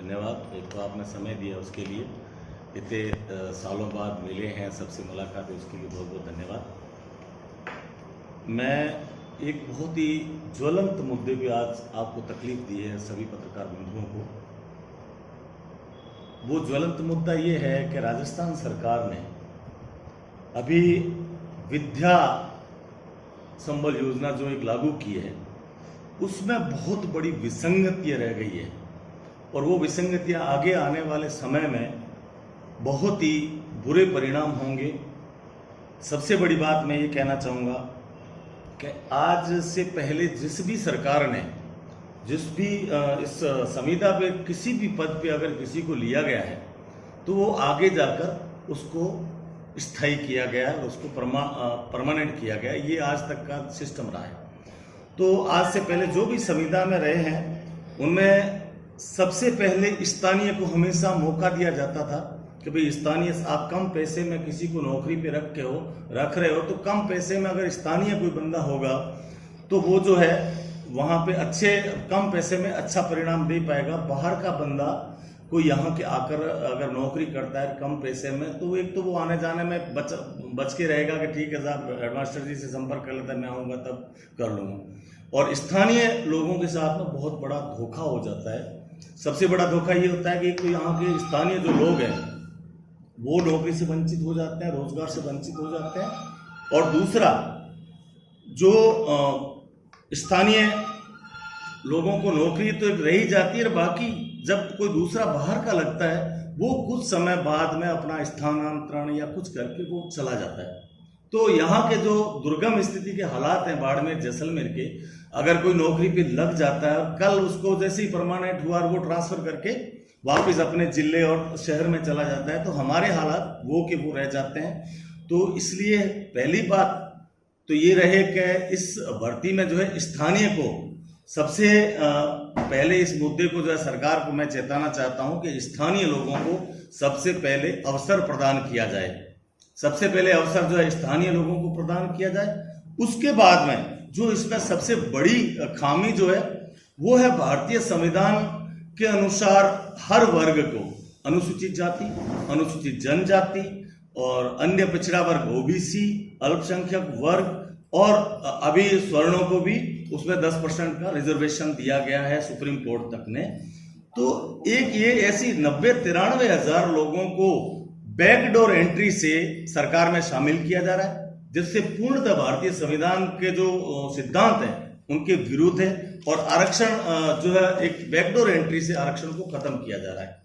धन्यवाद। एक तो आपने समय दिया उसके लिए, इतने सालों बाद मिले हैं, सबसे मुलाकात है, उसके लिए बहुत बहुत धन्यवाद। मैं एक बहुत ही ज्वलंत मुद्दे पे आज आपको तकलीफ दी है सभी पत्रकार बंधुओं को। वो ज्वलंत मुद्दा ये है कि राजस्थान सरकार ने अभी विद्या संबल योजना जो एक लागू की है, उसमें बहुत बड़ी विसंगतियां रह गई है और वो विसंगतियां आगे आने वाले समय में बहुत ही बुरे परिणाम होंगे। सबसे बड़ी बात मैं ये कहना चाहूँगा कि आज से पहले जिस भी सरकार ने जिस भी इस संविदा पे किसी भी पद पे अगर किसी को लिया गया है तो वो आगे जाकर उसको स्थायी किया गया है, उसको परमानेंट किया गया है। ये आज तक का सिस्टम रहा है। तो आज से पहले जो भी संविदा में रहे हैं उनमें सबसे पहले स्थानीय को हमेशा मौका दिया जाता था कि भाई स्थानीय, आप कम पैसे में किसी को नौकरी पे रख रहे हो तो कम पैसे में अगर स्थानीय कोई बंदा होगा तो वो जो है वहाँ पे कम पैसे में अच्छा परिणाम दे पाएगा। बाहर का बंदा कोई यहाँ के आकर अगर नौकरी करता है कम पैसे में तो एक तो वो आने जाने में बच के रहेगा कि ठीक है साहब हेडमास्टर जी से संपर्क कर लेता है, मैं आऊँगा तब कर लूँगा। और स्थानीय लोगों के साथ में बहुत बड़ा धोखा हो जाता है। सबसे बड़ा धोखा ये होता है कि तो यहाँ के स्थानीय जो लोग हैं वो नौकरी से वंचित हो जाते हैं, रोजगार से वंचित हो जाते हैं। और दूसरा, जो स्थानीय लोगों को नौकरी तो रही जाती है, बाकी जब कोई दूसरा बाहर का लगता है वो कुछ समय बाद में अपना स्थानांतरण या कुछ करके वो चला जाता है। तो यहाँ के जो दुर्गम स्थिति के हालात हैं बाड़मेर जैसलमेर के, अगर कोई नौकरी पे लग जाता है और कल उसको जैसे ही परमानेंट हुआ वो ट्रांसफर करके वापस अपने जिले और शहर में चला जाता है तो हमारे हालात वो के वो रह जाते हैं। तो इसलिए पहली बात तो ये रहे कि इस भर्ती में जो है स्थानीय को सबसे पहले इस मुद्दे को जो है सरकार को मैं चेताना चाहता हूं कि स्थानीय लोगों को सबसे पहले अवसर प्रदान किया जाए। सबसे पहले अवसर जो है स्थानीय लोगों को प्रदान किया जाए। उसके बाद में जो इसमें सबसे बड़ी खामी जो है वो है भारतीय संविधान के अनुसार हर वर्ग को, अनुसूचित जाति, अनुसूचित जनजाति और अन्य पिछड़ा वर्ग ओबीसी, अल्पसंख्यक वर्ग और अभी सवर्णों को भी उसमें 10% का रिजर्वेशन दिया गया है सुप्रीम कोर्ट तक ने। तो एक ये ऐसी 90-93 हजार लोगों को बैकडोर एंट्री से सरकार में शामिल किया जा रहा है, जिससे पूर्णतः भारतीय संविधान के जो सिद्धांत हैं उनके विरुद्ध है और आरक्षण जो है एक बैकडोर एंट्री से आरक्षण को खत्म किया जा रहा है।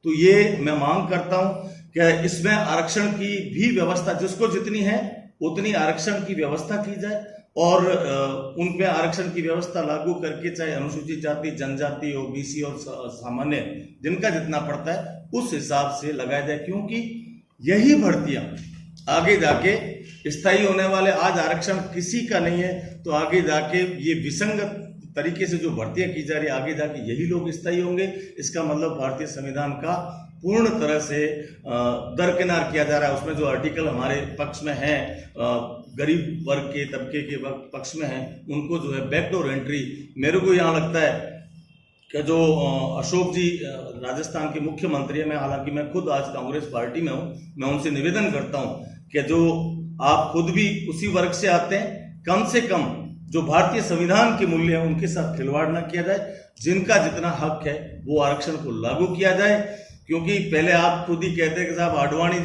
तो ये मैं मांग करता हूं कि इसमें आरक्षण की भी व्यवस्था, जिसको जितनी है उतनी आरक्षण की व्यवस्था की जाए और उनमें आरक्षण की व्यवस्था लागू करके चाहे अनुसूचित जाति, जनजाति, ओबीसी और सामान्य जिनका जितना पड़ता है उस हिसाब से लगाया जाए, क्योंकि यही भर्तियां आगे जाके स्थायी होने वाले। आज आरक्षण किसी का नहीं है तो आगे जाके ये विसंगत तरीके से जो भर्तियां की जा रही है आगे जाके यही लोग स्थायी होंगे। इसका मतलब भारतीय संविधान का पूर्ण तरह से दरकिनार किया जा रहा है। उसमें जो आर्टिकल हमारे पक्ष में है, गरीब वर्ग के तबके के पक्ष में है, उनको जो है बैकडोर एंट्री, मेरे को यहाँ लगता है कि जो अशोक जी राजस्थान के मुख्यमंत्री है, मैं हालांकि मैं खुद आज कांग्रेस पार्टी में हूँ, मैं उनसे निवेदन करता हूँ कि जो आप खुद भी उसी वर्ग से आते हैं, कम से कम जो भारतीय संविधान के मूल्य हैं उनके साथ खिलवाड़ न किया जाए। जिनका जितना हक है वो आरक्षण को लागू किया जाए, क्योंकि पहले आप खुद ही कहते हैं कि साहब अडानी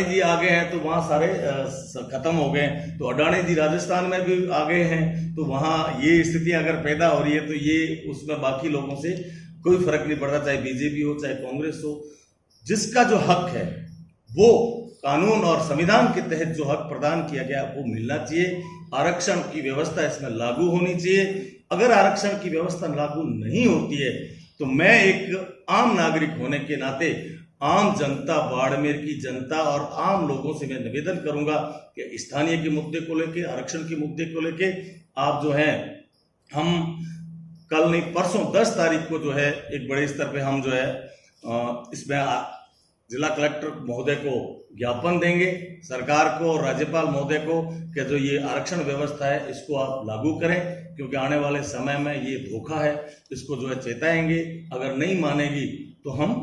जी आ गए हैं तो वहाँ सारे खत्म हो गए, तो अडानी जी राजस्थान में भी आ गए हैं तो वहाँ ये स्थिति अगर पैदा हो रही है तो ये उसमें बाकी लोगों से कोई फर्क नहीं पड़ता, चाहे बीजेपी हो चाहे कांग्रेस हो। जिसका जो हक है वो कानून और संविधान के तहत जो हक प्रदान किया गया वो मिलना चाहिए। आरक्षण की व्यवस्था इसमें लागू होनी चाहिए। अगर आरक्षण की व्यवस्था लागू नहीं होती है तो मैं एक आम नागरिक होने के नाते आम जनता, बाड़मेर की जनता और आम लोगों से मैं निवेदन करूंगा कि स्थानीय के मुद्दे को लेके, आरक्षण के मुद्दे को लेके आप जो है, हम कल नहीं परसों 10 तारीख को जो है एक बड़े स्तर पे हम जो है इसमें जिला कलेक्टर महोदय को ज्ञापन देंगे, सरकार को और राज्यपाल महोदय को, कि जो ये आरक्षण व्यवस्था है इसको आप लागू करें, क्योंकि आने वाले समय में ये धोखा है, इसको जो है चेताएंगे। अगर नहीं मानेगी तो हम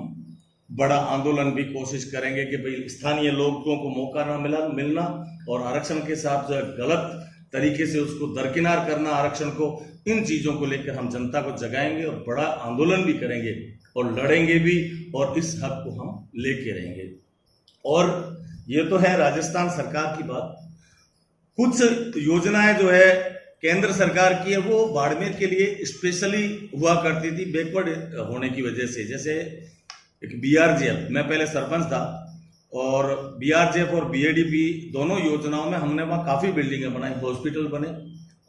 बड़ा आंदोलन भी कोशिश करेंगे कि भाई स्थानीय लोगों को मौका ना मिलना और आरक्षण के साथ जो है गलत तरीके से उसको दरकिनार करना आरक्षण को, इन चीजों को लेकर हम जनता को जगाएंगे और बड़ा आंदोलन भी करेंगे और लड़ेंगे भी, और इस हक को हम लेके रहेंगे। और ये तो है राजस्थान सरकार की बात। कुछ योजनाएं जो है केंद्र सरकार की है, वो बाड़मेर के लिए स्पेशली हुआ करती थी बैकवर्ड होने की वजह से। जैसे एक बीआरजेएफ, मैं पहले सरपंच था, और बीआरजेएफ और बीएडीपी दोनों योजनाओं में हमने वहाँ काफ़ी बिल्डिंगें बनाई, हॉस्पिटल बने,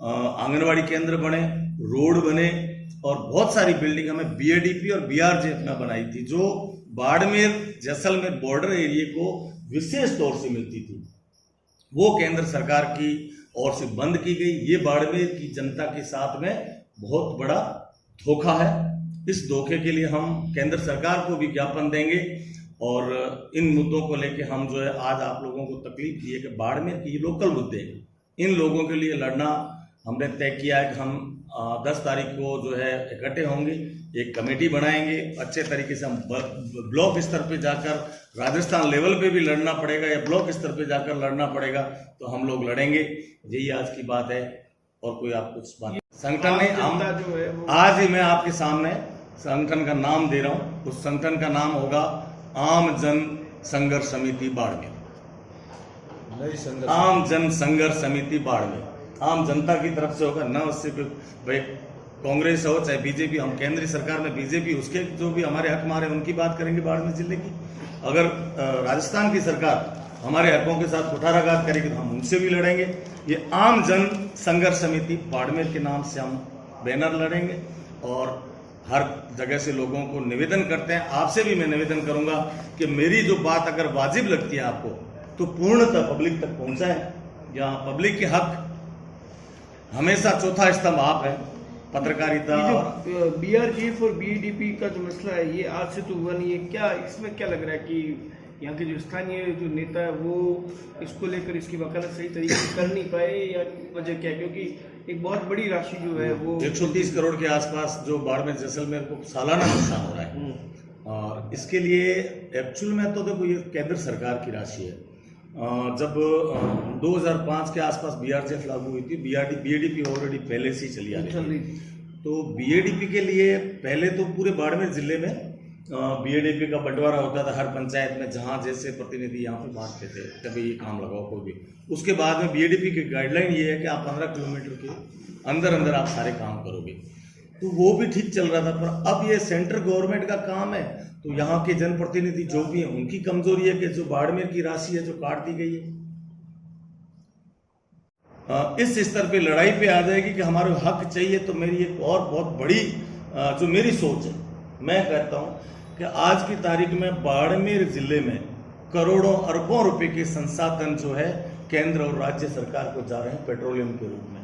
आंगनवाड़ी केंद्र बने, रोड बने, और बहुत सारी बिल्डिंग हमें बीएडीपी और बीआरजेएफ में बनाई थी, जो बाड़मेर जैसलमेर बॉर्डर एरिया को विशेष तौर से मिलती थी। वो केंद्र सरकार की ओर से बंद की गई। ये बाड़मेर की जनता के साथ में बहुत बड़ा धोखा है। इस धोखे के लिए हम केंद्र सरकार को भी ज्ञापन देंगे, और इन मुद्दों को लेके हम जो है आज आप लोगों को तकलीफ दी है कि बाड़मेर की लोकल मुद्दे, इन लोगों के लिए लड़ना हमने तय किया है कि हम 10 तारीख को जो है इकट्ठे होंगे, एक कमेटी बनाएंगे, अच्छे तरीके से हम ब्लॉक स्तर पे जाकर, राजस्थान लेवल पे भी लड़ना पड़ेगा या ब्लॉक स्तर पे जाकर लड़ना पड़ेगा, तो हम लोग लड़ेंगे। यही आज की बात है, और कोई आप कुछ बात संगठन नहीं, हम जो है आज ही मैं आपके सामने संगठन का नाम दे रहा हूँ। उस संगठन का नाम होगा आम जन संघर्ष समिति बाड़मेर। आम जन संघर्ष समिति बाड़मेर आम जनता की तरफ से होगा, न उससे भाई कांग्रेस हो चाहे बीजेपी। हम केंद्रीय सरकार में बीजेपी, उसके जो भी हमारे हक मारे उनकी बात करेंगे बाड़मेर जिले की। अगर राजस्थान की सरकार हमारे हकों के साथ कुठाराघात करेगी तो हम उनसे भी लड़ेंगे। ये आम जन संघर्ष समिति बाड़मेर के नाम से हम बैनर लड़ेंगे, और हर जगह से लोगों को निवेदन करते हैं, आपसे भी मैं निवेदन करूंगा कि मेरी जो बात अगर वाजिब लगती है आपको, तो पूर्णतः पब्लिक तक पहुंचाएं। यहाँ पब्लिक के हक हमेशा चौथा स्तंभ आप है, पत्रकारिता। बीआरजेएफ और बीएडीपी का जो मसला है, ये आज से तो हुआ नहीं है क्या? इसमें क्या लग रहा है कि यहाँ के जो स्थानीय जो नेता है वो इसको लेकर इसकी वकालत सही तरीके से कर नहीं पाए, या वजह क्या? क्योंकि एक बहुत बड़ी राशि जो है वो 130 करोड़ के आसपास जो बाड़मेर जैसलमेर को सालाना नुकसान हो रहा है, और इसके लिए एक्चुअल में तो देखो ये केंद्र सरकार की राशि है। जब 2005 के आसपास बीआरजेएफ लागू हुई थी, बीएडीपी ऑलरेडी पहले से ही चली आ रही थी। तो बीएडीपी के लिए पहले तो पूरे बाड़मेर जिले में बीएडीपी का बंटवारा होता था, हर पंचायत में जहाँ जैसे प्रतिनिधि यहाँ पे बांटते थे, कभी ये काम लगाओ कोई भी। उसके बाद में बीएडीपी की गाइडलाइन ये है कि आप 15 किलोमीटर के अंदर अंदर आप सारे काम करोगे, तो वो भी ठीक चल रहा था। पर अब ये सेंट्रल गवर्नमेंट का काम है, तो यहाँ के जनप्रतिनिधि जो भी हैं उनकी कमजोरी है कि जो बाड़मेर की राशि है जो काट दी गई है। इस स्तर पे लड़ाई पे आ जाएगी कि हमारे हक चाहिए, तो मेरी एक और बहुत बड़ी जो मेरी सोच है, मैं कहता हूँ कि आज की तारीख में बाड़मेर जिले में करोड़ों अरबों रुपए के संसाधन जो है केंद्र और राज्य सरकार को जा रहे हैं पेट्रोलियम के रूप में।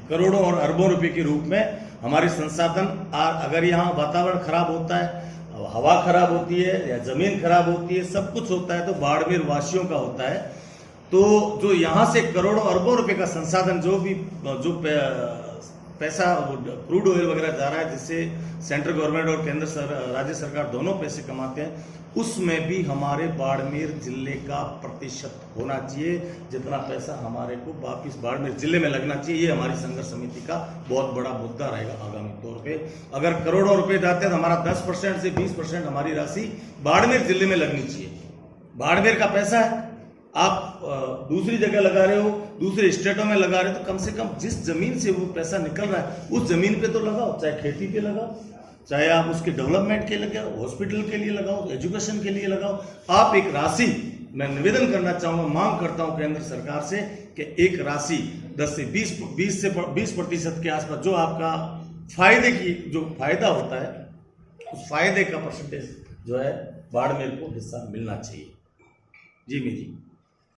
करोड़ों और अरबों रुपए के रूप में हमारे संसाधन, अगर यहाँ वातावरण खराब होता है, हवा खराब होती है या जमीन खराब होती है, सब कुछ होता है तो बाड़मेर वासियों का होता है। तो जो यहाँ से करोड़ों अरबों रुपए का संसाधन जो पैसा क्रूड ऑयल वगैरह जा रहा है, जिससे सेंट्रल गवर्नमेंट और केंद्र राज्य सरकार दोनों पैसे कमाते हैं, उसमें भी हमारे बाड़मेर जिले का प्रतिशत होना चाहिए। जितना पैसा हमारे को वापिस बाड़मेर जिले में लगना चाहिए, ये हमारी संघर्ष समिति का बहुत बड़ा मुद्दा रहेगा आगामी तौर पे। अगर करोड़ों रुपए जाते हैं तो हमारा 10% से 20% हमारी राशि बाड़मेर जिले में लगनी चाहिए। बाड़मेर का पैसा है, आप दूसरी जगह लगा रहे हो, दूसरे स्टेटों में लगा रहे हो, तो कम से कम जिस जमीन से वो पैसा निकल रहा है उस जमीन पे तो लगाओ, चाहे खेती पे लगाओ, चाहे आप उसके डेवलपमेंट के लिए लगाओ, हॉस्पिटल के लिए लगाओ, एजुकेशन के लिए लगाओ। आप एक राशि, मैं निवेदन करना चाहूंगा, मांग करता हूं केंद्र सरकार से कि एक राशि 10 से 20% के आसपास जो आपका फायदे की जो फायदा होता है, उस फायदे का परसेंटेज जो है बाड़मेर को हिस्सा मिलना चाहिए। जी मी जी।